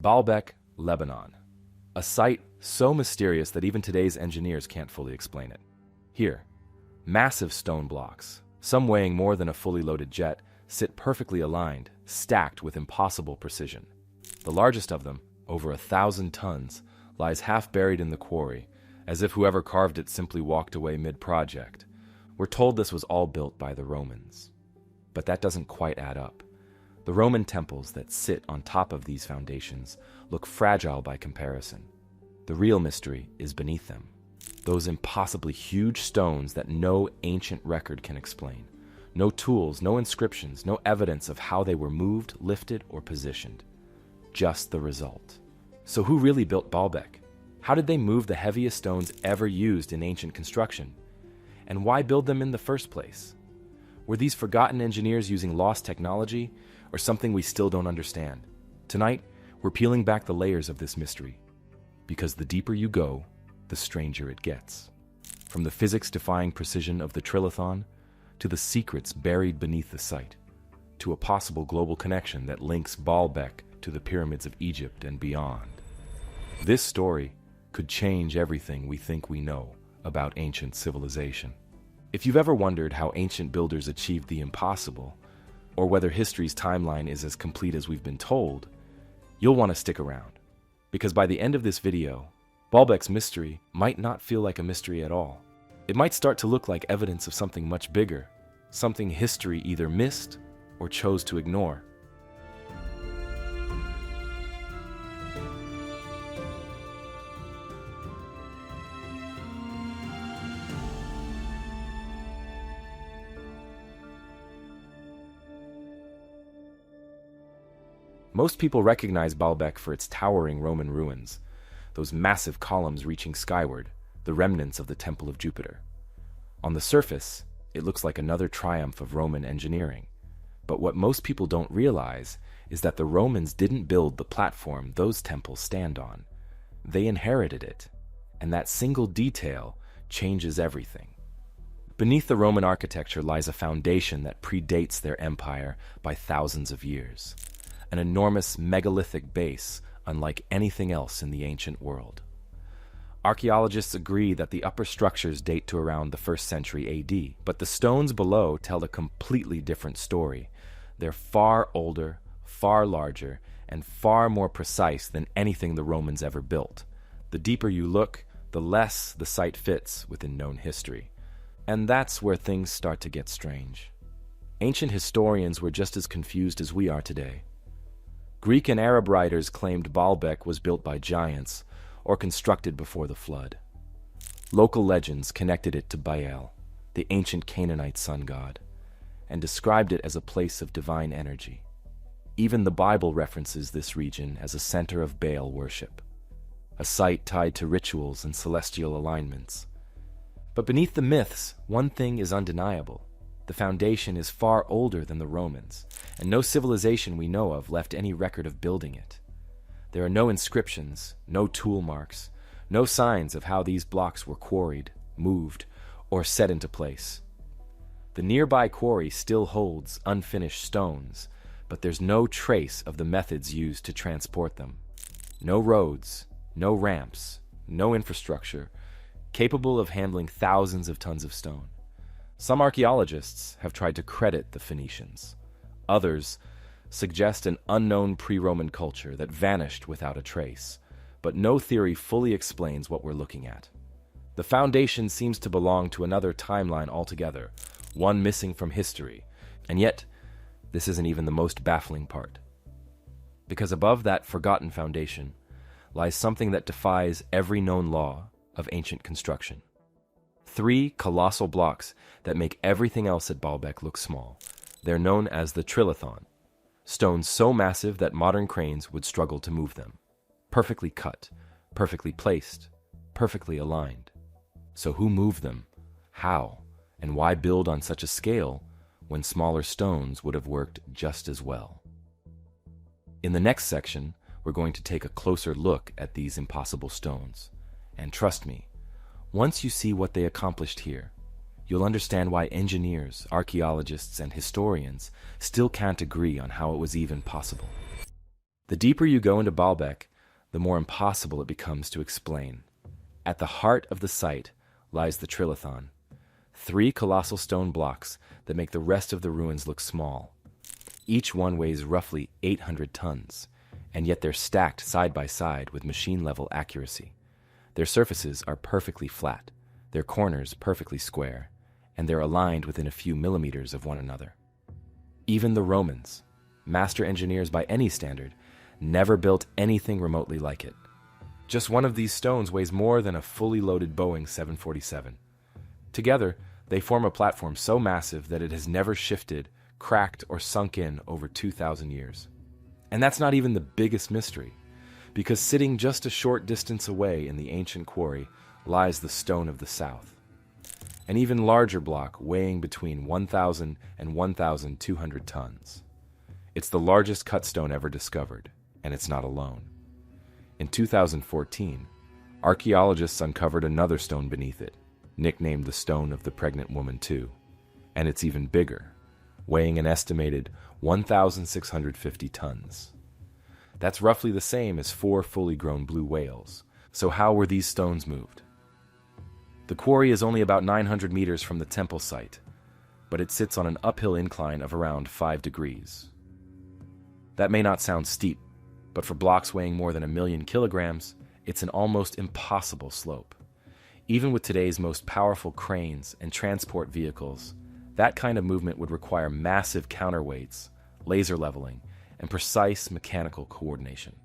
Baalbek, Lebanon. A site so mysterious that even today's engineers can't fully explain it. Here, massive stone blocks, some weighing more than a fully loaded jet, sit perfectly aligned, stacked with impossible precision. The largest of them, over 1,000 tons, lies half buried in the quarry, as if whoever carved it simply walked away mid-project. We're told this was all built by the Romans. But that doesn't quite add up. The Roman temples that sit on top of these foundations look fragile by comparison. The real mystery is beneath them. Those impossibly huge stones that no ancient record can explain. No tools, no inscriptions, no evidence of how they were moved, lifted, or positioned. Just the result. So who really built Baalbek? How did they move the heaviest stones ever used in ancient construction? And why build them in the first place? Were these forgotten engineers using lost technology, or something we still don't understand? Tonight, we're peeling back the layers of this mystery. Because the deeper you go, the stranger it gets. From the physics-defying precision of the Trilithon, to the secrets buried beneath the site, to a possible global connection that links Baalbek to the pyramids of Egypt and beyond. This story could change everything we think we know about ancient civilization. If you've ever wondered how ancient builders achieved the impossible, or whether history's timeline is as complete as we've been told, you'll want to stick around. Because by the end of this video, Baalbek's mystery might not feel like a mystery at all. It might start to look like evidence of something much bigger, something history either missed or chose to ignore. Most people recognize Baalbek for its towering Roman ruins, those massive columns reaching skyward, the remnants of the Temple of Jupiter. On the surface, it looks like another triumph of Roman engineering. But what most people don't realize is that the Romans didn't build the platform those temples stand on. They inherited it, and that single detail changes everything. Beneath the Roman architecture lies a foundation that predates their empire by thousands of years. An enormous megalithic base unlike anything else in the ancient world. Archaeologists agree that the upper structures date to around the 1st century AD, but the stones below tell a completely different story. They're far older, far larger, and far more precise than anything the Romans ever built. The deeper you look, the less the site fits within known history. And that's where things start to get strange. Ancient historians were just as confused as we are today. Greek and Arab writers claimed Baalbek was built by giants or constructed before the flood. Local legends connected it to Baal, the ancient Canaanite sun god, and described it as a place of divine energy. Even the Bible references this region as a center of Baal worship, a site tied to rituals and celestial alignments. But beneath the myths, one thing is undeniable. The foundation is far older than the Romans, and no civilization we know of left any record of building it. There are no inscriptions, no tool marks, no signs of how these blocks were quarried, moved, or set into place. The nearby quarry still holds unfinished stones, but there's no trace of the methods used to transport them. No roads, no ramps, no infrastructure capable of handling thousands of tons of stone. Some archaeologists have tried to credit the Phoenicians. Others suggest an unknown pre-Roman culture that vanished without a trace, but no theory fully explains what we're looking at. The foundation seems to belong to another timeline altogether, one missing from history, and yet this isn't even the most baffling part. Because above that forgotten foundation lies something that defies every known law of ancient construction. 3 colossal blocks that make everything else at Baalbek look small. They're known as the Trilithon, stones so massive that modern cranes would struggle to move them. Perfectly cut, perfectly placed, perfectly aligned. So who moved them? How? And why build on such a scale when smaller stones would have worked just as well? In the next section, we're going to take a closer look at these impossible stones. And trust me, once you see what they accomplished here, you'll understand why engineers, archaeologists, and historians still can't agree on how it was even possible. The deeper you go into Baalbek, the more impossible it becomes to explain. At the heart of the site lies the Trilithon, 3 colossal stone blocks that make the rest of the ruins look small. Each one weighs roughly 800 tons, and yet they're stacked side by side with machine-level accuracy. Their surfaces are perfectly flat, their corners perfectly square, and they're aligned within a few millimeters of one another. Even the Romans, master engineers by any standard, never built anything remotely like it. Just one of these stones weighs more than a fully loaded Boeing 747. Together, they form a platform so massive that it has never shifted, cracked, or sunk in over 2,000 years. And that's not even the biggest mystery, because sitting just a short distance away in the ancient quarry lies the Stone of the South, an even larger block weighing between 1,000 and 1,200 tons. It's the largest cut stone ever discovered, and it's not alone. In 2014, archaeologists uncovered another stone beneath it, nicknamed the Stone of the Pregnant Woman too, and it's even bigger, weighing an estimated 1,650 tons. That's roughly the same as 4 fully grown blue whales. So how were these stones moved? The quarry is only about 900 meters from the temple site, but it sits on an uphill incline of around 5 degrees. That may not sound steep, but for blocks weighing more than 1 million kilograms, it's an almost impossible slope. Even with today's most powerful cranes and transport vehicles, that kind of movement would require massive counterweights, laser leveling, and precise mechanical coordination.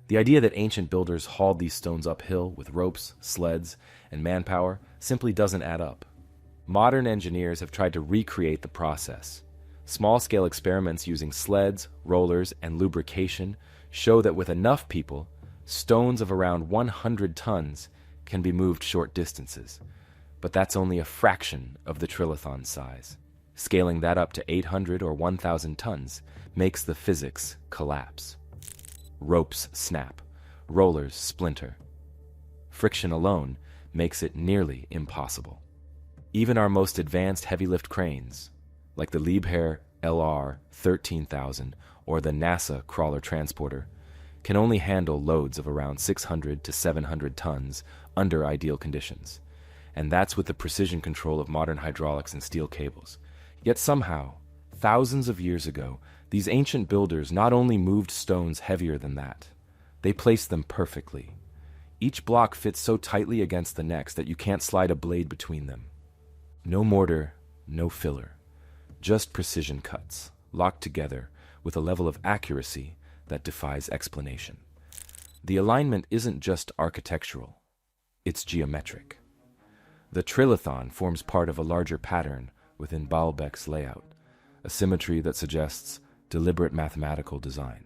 The idea that ancient builders hauled these stones uphill with ropes, sleds, and manpower simply doesn't add up. Modern engineers have tried to recreate the process. Small-scale experiments using sleds, rollers, and lubrication show that with enough people, stones of around 100 tons can be moved short distances. But that's only a fraction of the Trilithon size. Scaling that up to 800 or 1,000 tons makes the physics collapse. Ropes snap, rollers splinter. Friction alone makes it nearly impossible. Even our most advanced heavy-lift cranes, like the Liebherr LR 13,000 or the NASA Crawler Transporter, can only handle loads of around 600 to 700 tons under ideal conditions. And that's with the precision control of modern hydraulics and steel cables. Yet somehow, thousands of years ago, these ancient builders not only moved stones heavier than that, they placed them perfectly. Each block fits so tightly against the next that you can't slide a blade between them. No mortar, no filler, just precision cuts, locked together with a level of accuracy that defies explanation. The alignment isn't just architectural, it's geometric. The Trilithon forms part of a larger pattern within Baalbek's layout, a symmetry that suggests deliberate mathematical design.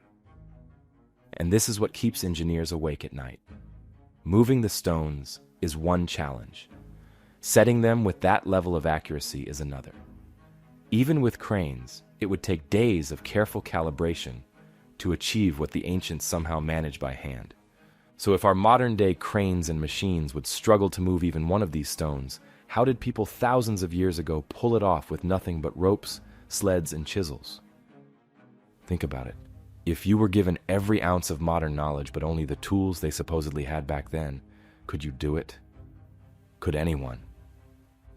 And this is what keeps engineers awake at night. Moving the stones is one challenge. Setting them with that level of accuracy is another. Even with cranes, it would take days of careful calibration to achieve what the ancients somehow managed by hand. So if our modern-day cranes and machines would struggle to move even one of these stones, how did people thousands of years ago pull it off with nothing but ropes, sleds, and chisels? Think about it. If you were given every ounce of modern knowledge but only the tools they supposedly had back then, could you do it? Could anyone?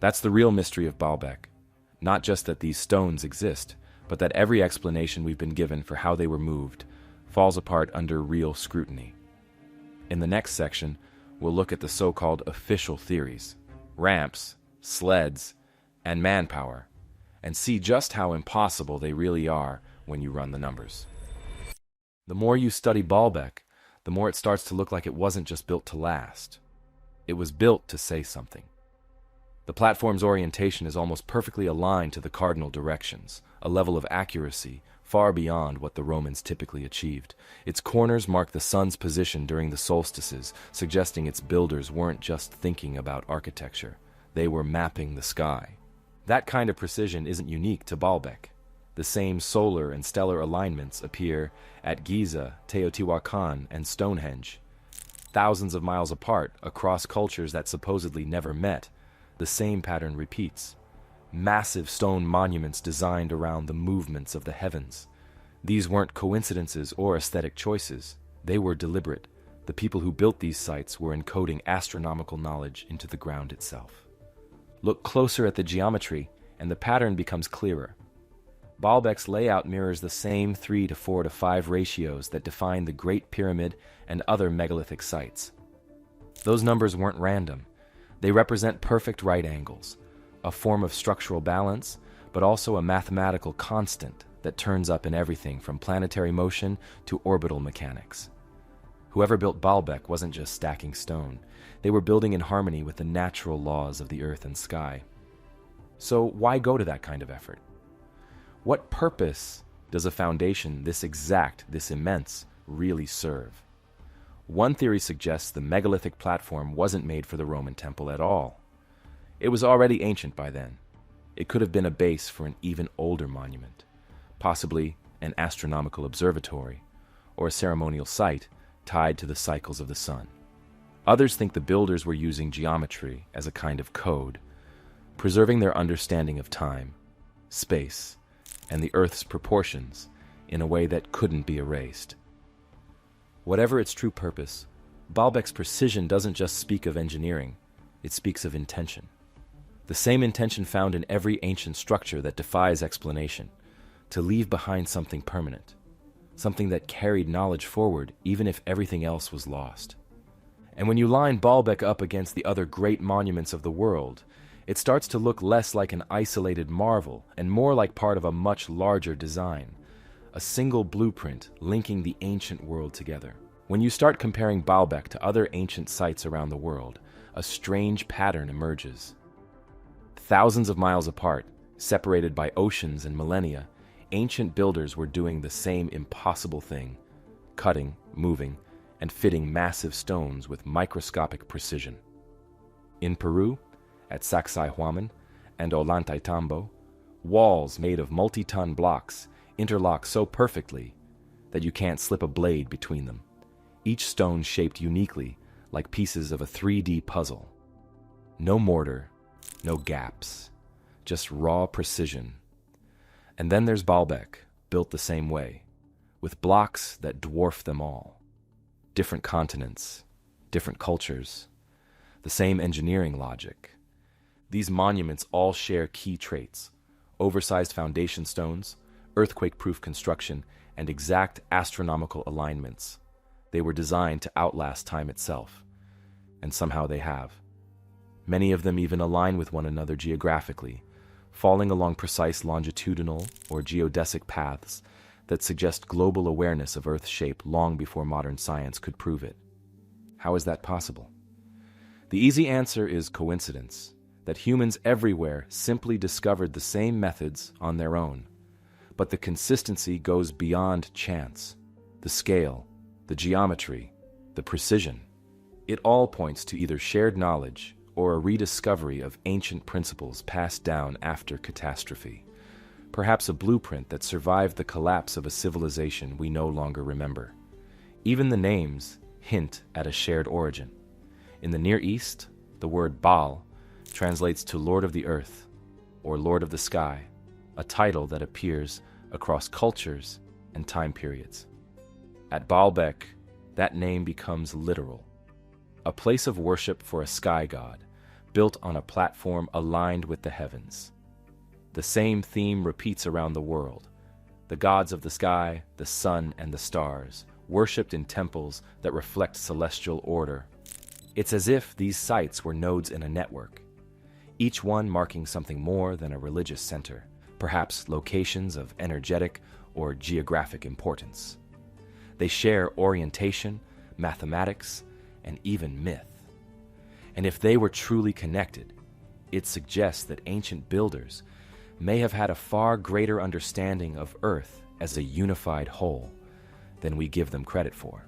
That's the real mystery of Baalbek. Not just that these stones exist, but that every explanation we've been given for how they were moved falls apart under real scrutiny. In the next section, we'll look at the so-called official theories, ramps, sleds, and manpower, and see just how impossible they really are when you run the numbers. The more you study Baalbek, the more it starts to look like it wasn't just built to last. It was built to say something. The platform's orientation is almost perfectly aligned to the cardinal directions, a level of accuracy far beyond what the Romans typically achieved. Its corners mark the sun's position during the solstices, suggesting its builders weren't just thinking about architecture. They were mapping the sky. That kind of precision isn't unique to Baalbek. The same solar and stellar alignments appear at Giza, Teotihuacan, and Stonehenge. Thousands of miles apart, across cultures that supposedly never met, the same pattern repeats. Massive stone monuments designed around the movements of the heavens. These weren't coincidences or aesthetic choices. They were deliberate. The people who built these sites were encoding astronomical knowledge into the ground itself. Look closer at the geometry, and the pattern becomes clearer. Baalbek's layout mirrors the same 3:4:5 ratios that define the Great Pyramid and other megalithic sites. Those numbers weren't random. They represent perfect right angles, a form of structural balance, but also a mathematical constant that turns up in everything from planetary motion to orbital mechanics. Whoever built Baalbek wasn't just stacking stone. They were building in harmony with the natural laws of the earth and sky. So why go to that kind of effort? What purpose does a foundation this exact, this immense, really serve? One theory suggests the megalithic platform wasn't made for the Roman temple at all. It was already ancient by then. It could have been a base for an even older monument, possibly an astronomical observatory, or a ceremonial site tied to the cycles of the sun. Others think the builders were using geometry as a kind of code, preserving their understanding of time, space, and the Earth's proportions in a way that couldn't be erased. Whatever its true purpose, Baalbek's precision doesn't just speak of engineering, it speaks of intention. The same intention found in every ancient structure that defies explanation, to leave behind something permanent, something that carried knowledge forward even if everything else was lost. And when you line Baalbek up against the other great monuments of the world, it starts to look less like an isolated marvel and more like part of a much larger design, a single blueprint linking the ancient world together. When you start comparing Baalbek to other ancient sites around the world, a strange pattern emerges. Thousands of miles apart, separated by oceans and millennia, ancient builders were doing the same impossible thing, cutting, moving, and fitting massive stones with microscopic precision. In Peru, at Sacsayhuaman and Ollantaytambo, walls made of multi-ton blocks interlock so perfectly that you can't slip a blade between them, each stone shaped uniquely like pieces of a 3D puzzle. No mortar, no gaps, just raw precision. And then there's Baalbek, built the same way, with blocks that dwarf them all. Different continents, different cultures, the same engineering logic. These monuments all share key traits: oversized foundation stones, earthquake-proof construction, and exact astronomical alignments. They were designed to outlast time itself, and somehow they have. Many of them even align with one another geographically, falling along precise longitudinal or geodesic paths that suggest global awareness of Earth's shape long before modern science could prove it. How is that possible? The easy answer is coincidence, that humans everywhere simply discovered the same methods on their own. But the consistency goes beyond chance. The scale, the geometry, the precision. It all points to either shared knowledge or a rediscovery of ancient principles passed down after catastrophe. Perhaps a blueprint that survived the collapse of a civilization we no longer remember. Even the names hint at a shared origin. In the Near East, the word Baal translates to Lord of the Earth or Lord of the Sky, a title that appears across cultures and time periods. At Baalbek, that name becomes literal, a place of worship for a sky god, built on a platform aligned with the heavens. The same theme repeats around the world: the gods of the sky, the sun, and the stars, worshipped in temples that reflect celestial order. It's as if these sites were nodes in a network, each one marking something more than a religious center, perhaps locations of energetic or geographic importance. They share orientation, mathematics, and even myth. And if they were truly connected, it suggests that ancient builders may have had a far greater understanding of Earth as a unified whole than we give them credit for.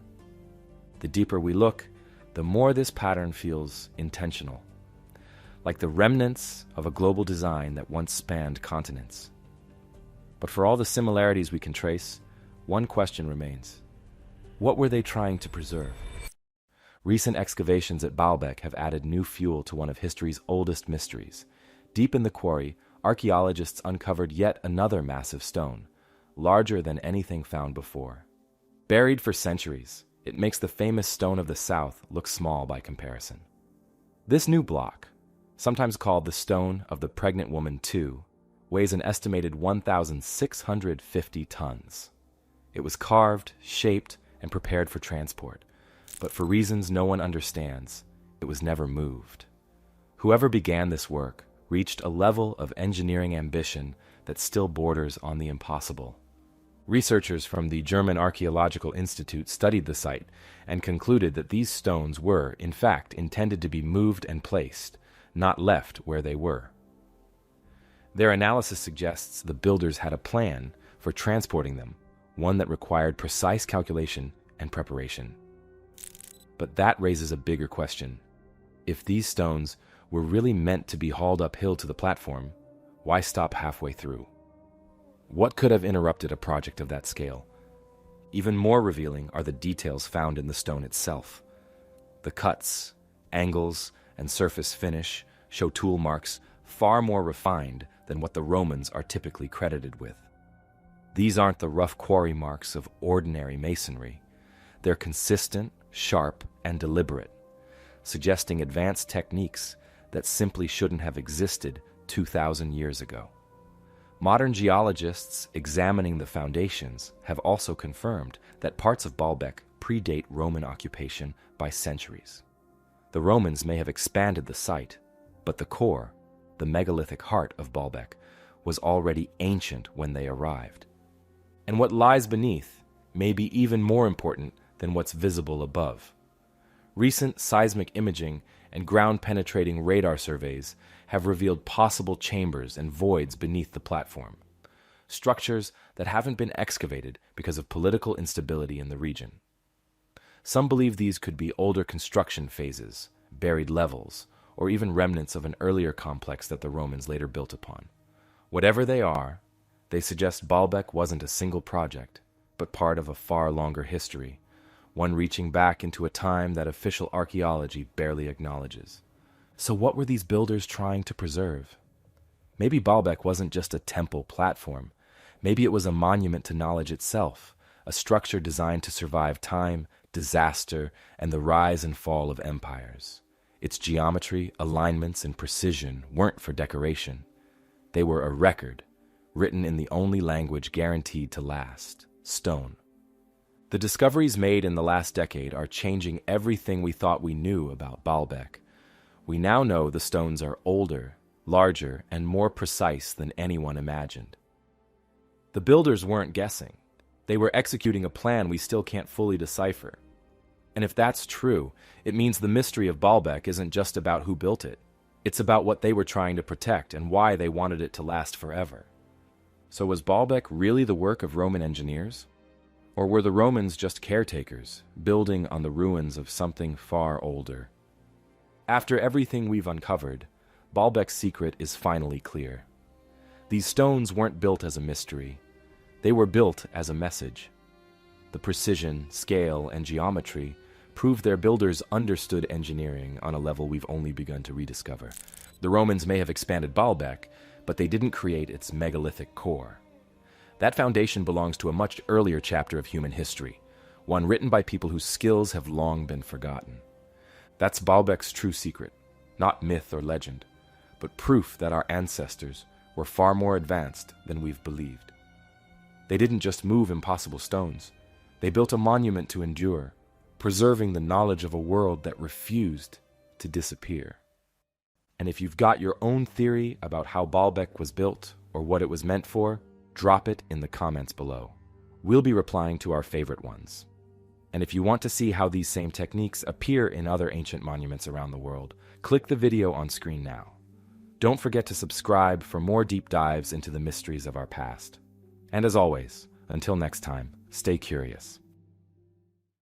The deeper we look, the more this pattern feels intentional, like the remnants of a global design that once spanned continents. But for all the similarities we can trace, one question remains: what were they trying to preserve? Recent excavations at Baalbek have added new fuel to one of history's oldest mysteries. Deep in the quarry, archaeologists uncovered yet another massive stone, larger than anything found before. Buried for centuries, it makes the famous stone of the south look small by comparison. This new block, sometimes called the Stone of the Pregnant Woman II, weighs an estimated 1,650 tons. It was carved, shaped, and prepared for transport, but for reasons no one understands, it was never moved. Whoever began this work reached a level of engineering ambition that still borders on the impossible. Researchers from the German Archaeological Institute studied the site and concluded that these stones were, in fact, intended to be moved and placed, not left where they were. Their analysis suggests the builders had a plan for transporting them, one that required precise calculation and preparation. But that raises a bigger question. If these stones were really meant to be hauled uphill to the platform, why stop halfway through? What could have interrupted a project of that scale? Even more revealing are the details found in the stone itself. The cuts, angles, and surface finish show tool marks far more refined than what the Romans are typically credited with. These aren't the rough quarry marks of ordinary masonry. They're consistent, sharp, and deliberate, suggesting advanced techniques that simply shouldn't have existed 2,000 years ago. Modern geologists examining the foundations have also confirmed that parts of Baalbek predate Roman occupation by centuries. The Romans may have expanded the site, but the core, the megalithic heart of Baalbek, was already ancient when they arrived. And what lies beneath may be even more important than what's visible above. Recent seismic imaging and ground-penetrating radar surveys have revealed possible chambers and voids beneath the platform, structures that haven't been excavated because of political instability in the region. Some believe these could be older construction phases, buried levels, or even remnants of an earlier complex that the Romans later built upon. Whatever they are, they suggest Baalbek wasn't a single project, but part of a far longer history, one reaching back into a time that official archaeology barely acknowledges. So what were these builders trying to preserve? Maybe Baalbek wasn't just a temple platform. Maybe it was a monument to knowledge itself, a structure designed to survive time, disaster, and the rise and fall of empires. Its geometry, alignments, and precision weren't for decoration. They were a record, written in the only language guaranteed to last: stone. The discoveries made in the last decade are changing everything we thought we knew about Baalbek. We now know the stones are older, larger, and more precise than anyone imagined. The builders weren't guessing. They were executing a plan we still can't fully decipher. And if that's true, it means the mystery of Baalbek isn't just about who built it. It's about what they were trying to protect and why they wanted it to last forever. So was Baalbek really the work of Roman engineers? Or were the Romans just caretakers, building on the ruins of something far older? After everything we've uncovered, Baalbek's secret is finally clear. These stones weren't built as a mystery. They were built as a message. The precision, scale, and geometry prove their builders understood engineering on a level we've only begun to rediscover. The Romans may have expanded Baalbek, but they didn't create its megalithic core. That foundation belongs to a much earlier chapter of human history, one written by people whose skills have long been forgotten. That's Baalbek's true secret, not myth or legend, but proof that our ancestors were far more advanced than we've believed. They didn't just move impossible stones. They built a monument to endure, preserving the knowledge of a world that refused to disappear. And if you've got your own theory about how Baalbek was built or what it was meant for, drop it in the comments below. We'll be replying to our favorite ones. And if you want to see how these same techniques appear in other ancient monuments around the world, click the video on screen now. Don't forget to subscribe for more deep dives into the mysteries of our past. And as always, until next time, stay curious.